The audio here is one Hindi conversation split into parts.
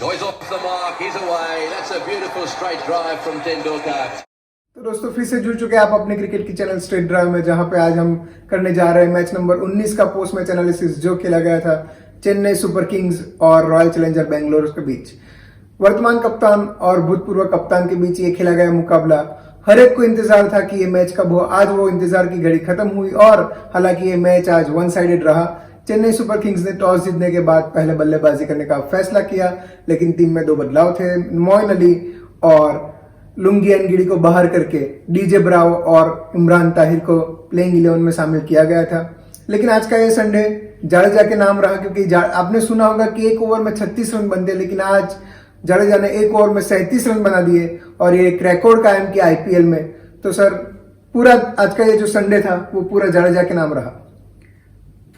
Goes off the mark, he's away. That's a beautiful straight drive from Tendulkar. तो दोस्तों फिर से जुड़ चुके हैं आप अपने क्रिकेट की चैनल स्ट्रेट ड्राइव में, जहां पे आज हम करने जा रहे हैं मैच नंबर 19 का पोस्ट मैच एनालिसिस, जो खेला गया था चेन्नई सुपर किंग्स और रॉयल चैलेंजर बेंगलोर के बीच। वर्तमान कप्तान और भूतपूर्व कप्तान के बीच ये खेला गया मुकाबला। हर एक को इंतजार था कि ये मैच कब हो। आज वो इंतजार की घड़ी खत्म हुई और हालांकि ये मैच आज वन साइडेड रहा। चेन्नई सुपर किंग्स ने टॉस जीतने के बाद पहले बल्लेबाजी करने का फैसला किया, लेकिन टीम में दो बदलाव थे। मोइन अली और लुंगी एनगिडी को बाहर करके डीजे ब्रावो और इमरान ताहिर को प्लेइंग 11 में शामिल किया गया था। लेकिन आज का ये संडे जाडेजा के नाम रहा, क्योंकि आपने सुना होगा कि एक ओवर में 36 रन बनते, लेकिन आज जाडेजा ने एक ओवर में 37 रन बना दिए और ये एक रिकॉर्ड कायम किया आईपीएल में। तो सर पूरा आज का ये जो संडे था वो पूरा जाडेजा के नाम रहा।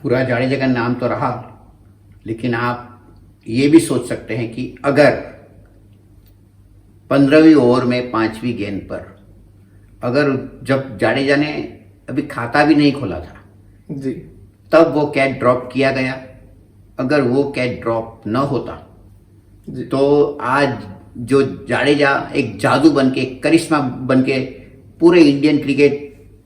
पूरा जाडेजा का नाम तो रहा, लेकिन आप ये भी सोच सकते हैं कि अगर 15वीं ओवर में 5वीं गेंद पर अगर जब जाडेजा ने अभी खाता भी नहीं खोला था जी, तब वो कैच ड्रॉप किया गया। अगर वो कैच ड्रॉप न होता जी, तो आज जो जाडेजा एक जादू बनके, करिश्मा बनके पूरे इंडियन क्रिकेट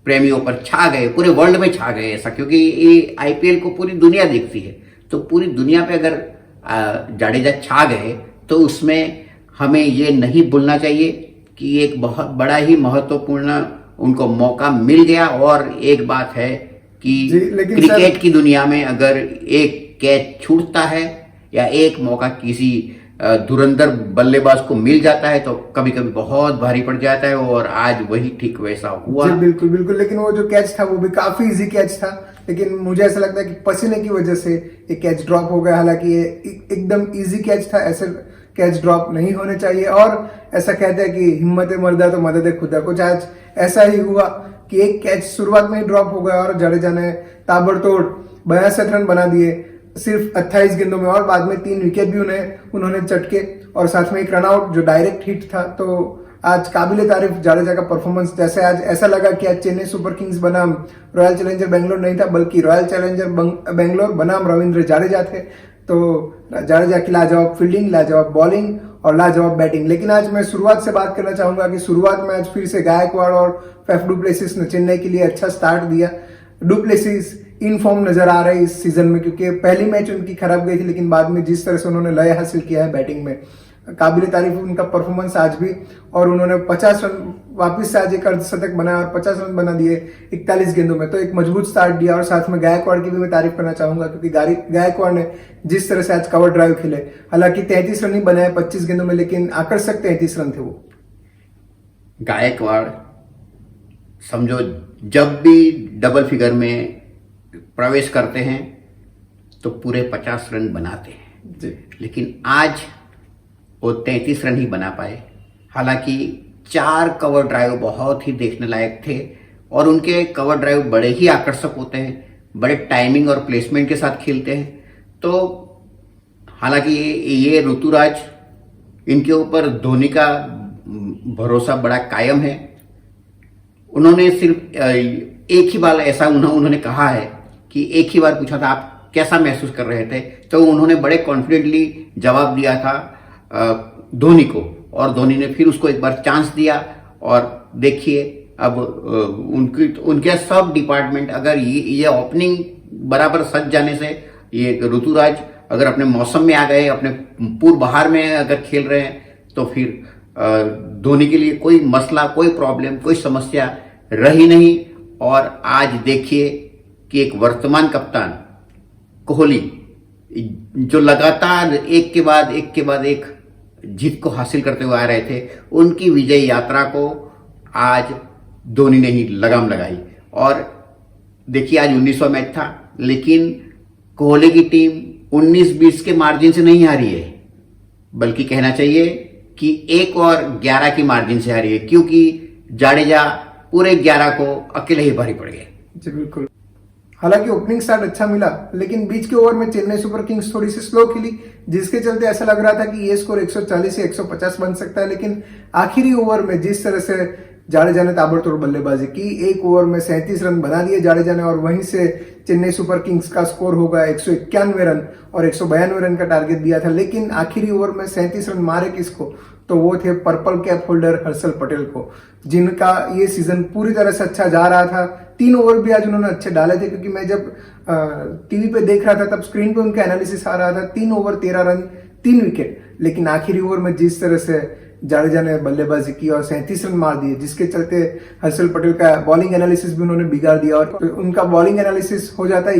प्रेमियों पर छा गए, पूरे वर्ल्ड में छा गए ऐसा, क्योंकि ये आईपीएल को पूरी दुनिया देखती है। तो पूरी दुनिया पे अगर जाडेजा छा गए तो उसमें हमें ये नहीं भूलना चाहिए कि एक बहुत बड़ा ही महत्वपूर्ण उनको मौका मिल गया। और एक बात है कि क्रिकेट की दुनिया में अगर एक कैच छूटता है या एक मौका किसी धुरंधर बल्लेबाज को मिल जाता है तो कभी कभी बहुत भारी पड़ जाता है, और आज वही ठीक वैसा हुआ। जी बिल्कुल बिल्कुल। लेकिन वो जो कैच था वो भी काफी इजी कैच था, लेकिन मुझे ऐसा लगता है कि पसीने की वजह से ये कैच ड्रॉप हो गया। हालांकि ये एकदम इजी कैच था, ऐसे कैच ड्रॉप नहीं होने चाहिए। और ऐसा कहते हैं कि हिम्मत मर्दा तो मदद खुदा, कुछ आज ऐसा ही हुआ कि एक कैच शुरुआत में ही ड्रॉप हो गया और जाडेजा ने ताबड़तोड़ 62 रन बना दिए सिर्फ 28 गेंदों में, और बाद में 3 विकेट भी उन्होंने चटके और साथ में एक रनआउट जो डायरेक्ट हिट था। तो आज काबिले तारीफ जाडेजा का परफॉर्मेंस। जैसे आज ऐसा लगा कि आज चेन्नई सुपर किंग्स बनाम रॉयल चैलेंजर बेंगलोर नहीं था, बल्कि रॉयल चैलेंजर बेंगलोर बनाम रविंद्र जाडेजा थे। तो जाडेजा की लाजवाब फील्डिंग, लाजवाब बॉलिंग और लाजवाब बैटिंग। लेकिन आज मैं शुरुआत से बात करना चाहूंगा कि शुरुआत में आज फिर से गायकवाड़ और फैफ डु प्लेसिस ने चेन्नई के लिए अच्छा स्टार्ट दिया। डु प्लेसिस इन फॉर्म नजर आ रहे इस सीजन में, क्योंकि पहली मैच उनकी खराब गई थी, लेकिन बाद में जिस तरह से उन्होंने लय हासिल किया है बैटिंग में, काबिले तारीफ उनका परफॉर्मेंस आज भी। और उन्होंने 50 रन वापस से आज एक अर्धशतक बनाया और 50 रन बना दिए 41 गेंदों में। तो एक मजबूत स्टार्ट दिया। और साथ में गायकवाड़ की भी मैं तारीफ करना चाहूंगा, क्योंकि गायकवाड़ ने जिस तरह से आज कवर ड्राइव खेले, हालांकि 33 रन ही बनाए 25 गेंदों में, लेकिन आकर्षक 33 रन थे वो। गायकवाड़ समझो जब भी डबल फिगर में प्रवेश करते हैं तो पूरे 50 रन बनाते हैं जी। लेकिन आज वो 33 रन ही बना पाए। हालांकि 4 कवर ड्राइव बहुत ही देखने लायक थे, और उनके कवर ड्राइव बड़े ही आकर्षक होते हैं, बड़े टाइमिंग और प्लेसमेंट के साथ खेलते हैं। तो हालांकि ये ऋतुराज, इनके ऊपर धोनी का भरोसा बड़ा कायम है। उन्होंने सिर्फ एक ही बार ऐसा उन्होंने कहा है कि एक ही बार पूछा था आप कैसा महसूस कर रहे थे, तो उन्होंने बड़े कॉन्फिडेंटली जवाब दिया था धोनी को, और धोनी ने फिर उसको एक बार चांस दिया। और देखिए अब उनके सब डिपार्टमेंट, अगर ये ओपनिंग बराबर सज जाने से ये ऋतुराज अगर अपने मौसम में आ गए, अपने पूर्व बहार में अगर खेल रहे हैं, तो फिर धोनी के लिए कोई मसला, कोई प्रॉब्लम, कोई समस्या रही नहीं। और आज देखिए कि एक वर्तमान कप्तान कोहली, जो लगातार एक के बाद एक जीत को हासिल करते हुए आ रहे थे, उनकी विजय यात्रा को आज धोनी ने ही लगाम लगाई। और देखिए आज 19वां मैच था, लेकिन कोहली की टीम 19-20 के मार्जिन से नहीं हारी है, बल्कि कहना चाहिए कि 1 और 11 की मार्जिन से हारी है, क्योंकि जाडेजा पूरे 11 को अकेले ही भारी पड़ गए। जी बिल्कुल। हालांकि ओपनिंग स्टार्ट अच्छा मिला, लेकिन बीच के ओवर में चेन्नई सुपर किंग्स थोड़ी सी स्लो खेली, जिसके चलते ऐसा लग रहा था कि ये स्कोर 140 या 150 बन सकता है। लेकिन आखिरी ओवर में जिस तरह से जाडेजा ने ताबड़तोड़ बल्लेबाजी की, 1 ओवर में 37 रन बना दिए जाडेजा ने, और वहीं से चेन्नई सुपर किंग्स का स्कोर होगा 191 रन और 192 रन का टारगेट दिया था। लेकिन आखिरी ओवर में 37 रन मारे किसको, तो वो थे purple cap holder Harshal Patel को, जिनका ये सीजन पूरी तरह से अच्छा जा रहा था। 3 ओवर भी आज उन्होंने अच्छे डाले थे, क्योंकि मैं जब टीवी पे देख रहा था तब स्क्रीन पे उनका एनालिसिस आ रहा था, 3 ओवर 13 रन 3 विकेट। लेकिन आखिरी ओवर में जिस तरह से जाडेजा ने बल्लेबाजी की और 37 रन मार दिए, जिसके चलते हर्षल पटेल का बॉलिंग एनालिसिस भी उन्होंने बिगाड़ दिया, और उनका बॉलिंग एनालिसिस हो जाता है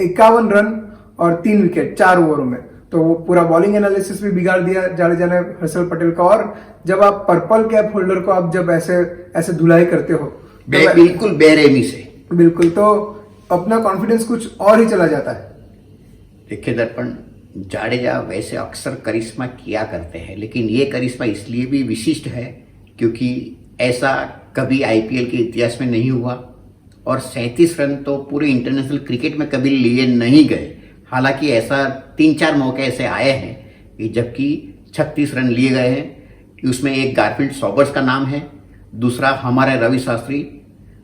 51 रन और 3 विकेट 4 ओवरों में। तो वो पूरा बॉलिंग एनालिसिस भी बिगाड़ दिया जाडेजा ने हर्षल पटेल का। और जब आप पर्पल कैप होल्डर को आप जब ऐसे धुलाई करते हो बिल्कुल बेरहमी से, बिल्कुल, तो अपना कॉन्फिडेंस कुछ और ही चला जाता है। देखिए दर्पण, जाडेजा वैसे अक्सर करिश्मा किया करते हैं, लेकिन ये करिश्मा इसलिए भी विशिष्ट है क्योंकि ऐसा कभी आईपीएल के इतिहास में नहीं हुआ, और 37 रन तो पूरे इंटरनेशनल क्रिकेट में कभी लिए नहीं गए। हालांकि ऐसा 3-4 मौके ऐसे आए हैं कि जबकि 36 रन लिए गए हैं। उसमें एक गारफील्ड सॉबर्स का नाम है, दूसरा हमारे रवि शास्त्री,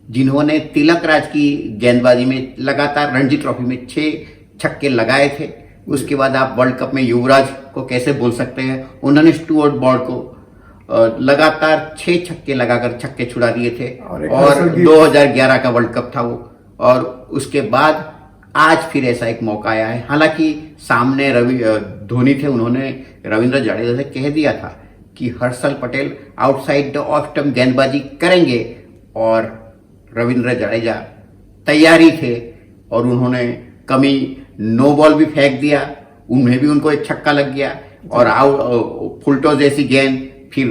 जिन्होंने तिलक राज की गेंदबाजी में लगातार रणजी ट्रॉफी में 6 छक्के लगाए थे। उसके बाद आप वर्ल्ड कप में युवराज को कैसे बोल सकते हैं, उन्होंने स्टुअर्ट ब्रॉड को लगातार 6 छक्के लगाकर छक्के छुड़ा दिए थे, और 2011 का वर्ल्ड कप था वो। और उसके बाद आज फिर ऐसा एक मौका आया है। हालांकि सामने धोनी थे, उन्होंने रविंद्र जाडेजा से कह दिया था कि Harshal Patel outside the off stump गेंदबाजी करेंगे, और रविंद्र जाडेजा तैयारी थे और उन्होंने कमी नो बॉल भी फेंक दिया, उन्हें भी उनको एक छक्का लग गया, और फुलटॉस जैसी गेंद, फिर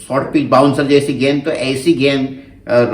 शॉर्ट पिच बाउंसर जैसी गेंद। तो ऐसी गेंद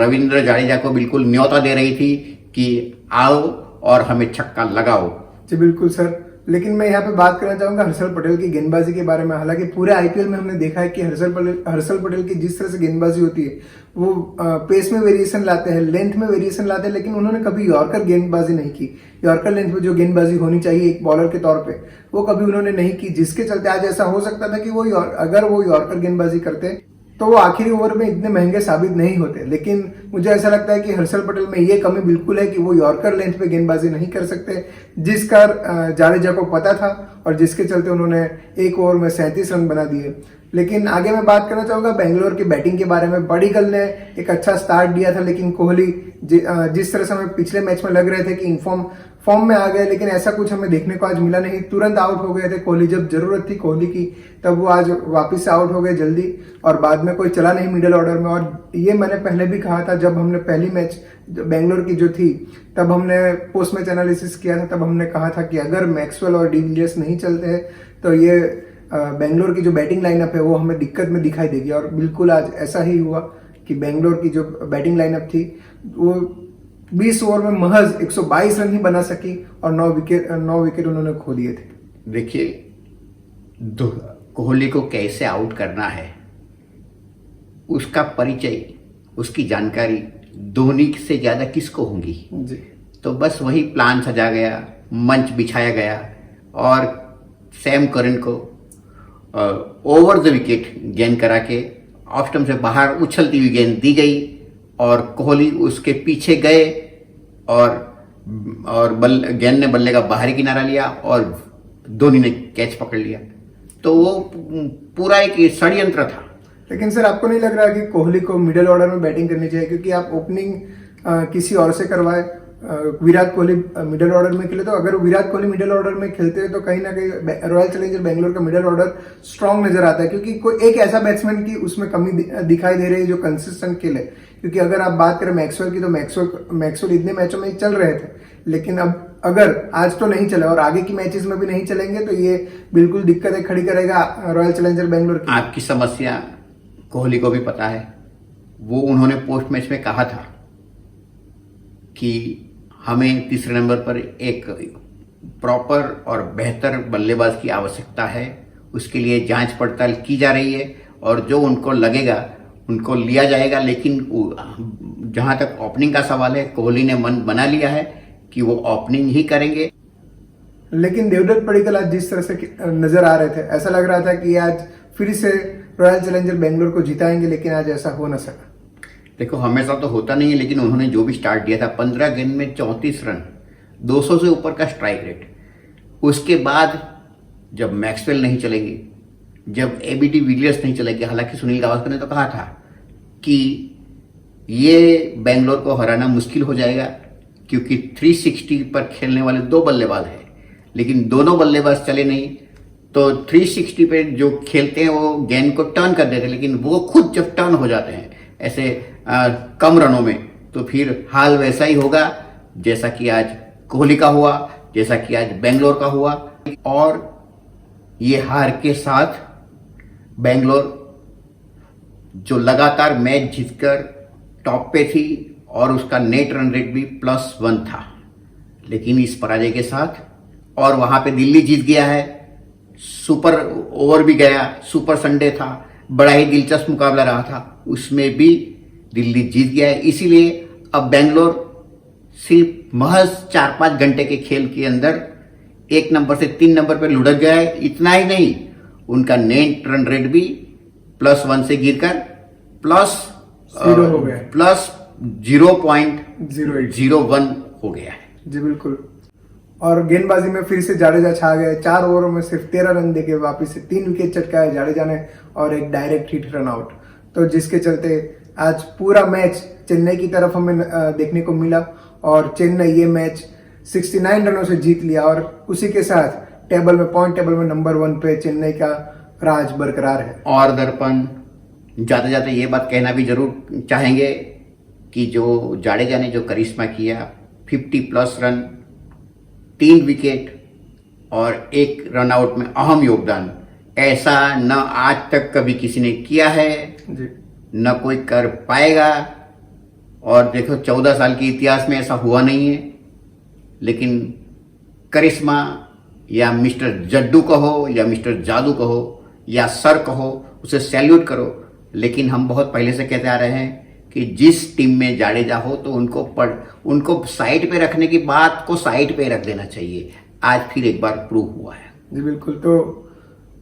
रविंद्र जाडेजा को बिल्कुल न्योता दे रही थी कि आओ और हमें छक्का लगाओ। जी बिल्कुल सर, लेकिन मैं यहाँ पे बात करना चाहूंगा हर्षल पटेल की गेंदबाजी के बारे में। हालांकि पूरे आईपीएल में हमने देखा है कि हर्षल पटेल की जिस तरह से गेंदबाजी होती है, वो पेस में वेरिएशन लाते हैं, लेंथ में वेरिएशन लाते हैं, लेकिन उन्होंने कभी यॉर्कर गेंदबाजी नहीं की। यॉर्कर लेंथ में जो गेंदबाजी होनी चाहिए एक बॉलर के तौर पे, वो कभी उन्होंने नहीं की, जिसके चलते आज ऐसा हो सकता था कि अगर वो यॉर्कर गेंदबाजी करते तो वो आखिरी ओवर में इतने महंगे साबित नहीं होते। लेकिन मुझे ऐसा लगता है कि हर्षल पटेल में ये कमी बिल्कुल है कि वो यॉर्कर लेंथ पे गेंदबाजी नहीं कर सकते, जिसका जाडेजा को पता था, और जिसके चलते उन्होंने 1 ओवर में 37 रन बना दिए। लेकिन आगे मैं बात करना चाहूंगा बेंगलोर की बैटिंग के बारे में। बड़ीगल ने एक अच्छा स्टार्ट दिया था, लेकिन कोहली जिस तरह से हमें पिछले मैच में लग रहे थे कि फॉर्म में आ गए, लेकिन ऐसा कुछ हमें देखने को आज मिला नहीं। तुरंत आउट हो गए थे कोहली, जब जरूरत थी कोहली की तब वो आज वापस से आउट हो गए जल्दी, और बाद में कोई चला नहीं मिडिल ऑर्डर में। और ये मैंने पहले भी कहा था, जब हमने पहली मैच बेंगलोर की जो थी तब हमने पोस्ट मैच एनालिसिस किया था, तब हमने कहा था कि अगर मैक्सवेल और डिविलियर्स नहीं चलते हैं तो ये बेंगलोर की जो बैटिंग लाइनअप है वो हमें दिक्कत में दिखाई देगी। और बिल्कुल आज ऐसा ही हुआ कि बेंगलोर की जो बैटिंग लाइनअप थी वो 20 ओवर में महज 122 रन ही बना सकी, और 9 विकेट उन्होंने खो दिए थे। देखिए, कोहली को कैसे आउट करना है, उसका परिचय, उसकी जानकारी धोनी से ज्यादा किसको होगी जी। तो बस वही प्लान सजा गया, मंच बिछाया गया, और सैम करन को ओवर द विकेट गेंद करा के ऑफ स्टंप से बाहर उछलती हुई गेंद दी गई, और कोहली उसके पीछे गए, और गेंद ने बल्ले का बाहरी किनारा लिया और धोनी ने कैच पकड़ लिया। तो वो पूरा एक षड्यंत्र था। लेकिन सर, आपको नहीं लग रहा कि कोहली को मिडिल ऑर्डर में बैटिंग करनी चाहिए? क्योंकि आप ओपनिंग किसी और से करवाए, विराट कोहली मिडिल ऑर्डर में खेले, तो अगर विराट कोहली मिडिल ऑर्डर में खेलते हैं तो कहीं ना कहीं रॉयल चैलेंजर बेंगलोर का मिडिल ऑर्डर स्ट्रांग नजर आता है, क्योंकि कोई एक ऐसा बैट्समैन की उसमें कमी दिखाई दे रही है जो कंसिस्टेंट खेले। क्योंकि अगर आप बात करें मैक्सवेल की, तो मैक्सवेल इतने मैचों में चल रहे थे, लेकिन अब अगर आज तो नहीं चले और आगे की मैचेस में भी नहीं चलेंगे तो ये बिल्कुल दिक्कतें खड़ी करेगा रॉयल चैलेंजर बेंगलोर की। आपकी समस्या कोहली को भी पता है। वो उन्होंने पोस्ट मैच में कहा था कि हमें तीसरे नंबर पर एक प्रॉपर और बेहतर बल्लेबाज की आवश्यकता है, उसके लिए जांच पड़ताल की जा रही है, और जो उनको लगेगा उनको लिया जाएगा। लेकिन जहां तक ओपनिंग का सवाल है, कोहली ने मन बना लिया है कि वो ओपनिंग ही करेंगे। लेकिन देवदत्त पडिक्कल आज जिस तरह से नजर आ रहे थे, ऐसा लग रहा था कि आज फिर से रॉयल चैलेंजर बेंगलोर को जिताएंगे, लेकिन आज ऐसा हो न सका। देखो हमेशा तो होता नहीं है, लेकिन उन्होंने जो भी स्टार्ट दिया था 15 गेंद में 34 रन, 200 से ऊपर का स्ट्राइक रेट। उसके बाद जब मैक्सवेल नहीं चलेंगे, जब एबीडी विलियर्स नहीं चलेंगे, हालांकि सुनील गावस्कर ने तो कहा था कि ये बेंगलोर को हराना मुश्किल हो जाएगा क्योंकि 360 पर खेलने वाले 2 बल्लेबाज हैं, लेकिन दोनों बल्लेबाज चले नहीं। तो 360 पे जो खेलते हैं वो गेंद को टर्न कर देते हैं, लेकिन वो खुद जब टर्न हो जाते हैं ऐसे कम रनों में, तो फिर हाल वैसा ही होगा जैसा कि आज कोहली का हुआ, जैसा कि आज बेंगलोर का हुआ। और ये हार के साथ बेंगलोर जो लगातार मैच जीतकर टॉप पे थी और उसका नेट रन रेट भी +1 था, लेकिन इस पराजय के साथ, और वहां पे दिल्ली जीत गया है, सुपर ओवर भी गया, सुपर संडे था, बड़ा ही दिलचस्प मुकाबला रहा था, उसमें भी दिल्ली जीत गया है। इसीलिए अब बेंगलोर सिर्फ महज 4-5 घंटे के खेल के अंदर 1 नंबर से 3 नंबर पर लुढ़क गया है। इतना ही नहीं, उनका नेट रन रेट भी +1 से गिरकर +0.01 हो गया है। जी बिल्कुल। और गेंदबाजी में फिर से जाडेजा छा गए, 4 ओवरों में सिर्फ 13 रन देके वापिस से 3 विकेट चटकाए जाडेजा ने और एक डायरेक्ट हिट रन आउट, तो जिसके चलते आज पूरा मैच चेन्नई की तरफ हमें देखने को मिला और चेन्नई ये मैच 69 रनों से जीत लिया और उसी के साथ पॉइंट टेबल में नंबर 1 पे चेन्नई का राज बरकरार है। और दर्पण जाते जाते ये बात कहना भी जरूर चाहेंगे कि जो जाडेजा ने जो करिश्मा किया, 50+ रन, 3 विकेट और 1 रन आउट में अहम योगदान, ऐसा न आज तक कभी किसी ने किया है जी, न कोई कर पाएगा। और देखो 14 साल के इतिहास में ऐसा हुआ नहीं है, लेकिन करिश्मा या मिस्टर जड्डू कहो या मिस्टर जादू कहो या सर कहो, उसे सैल्यूट करो। लेकिन हम बहुत पहले से कहते आ रहे हैं कि जिस टीम में जाडेजा हो तो उनको साइड पे रखने की बात को साइड पे रख देना चाहिए। आज फिर एक बार प्रूव हुआ है। जी बिल्कुल। तो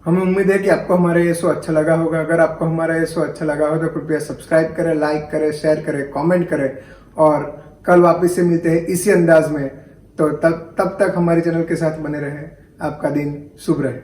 हमें उम्मीद है कि आपको हमारा ये शो अच्छा लगा होगा। अगर आपको हमारा ये शो अच्छा लगा हो तो कृपया सब्सक्राइब करें, लाइक करें, शेयर करें, कमेंट करें और कल वापस से मिलते हैं इसी अंदाज में। तो तब तक हमारे चैनल के साथ बने रहें। आपका दिन शुभ रहे।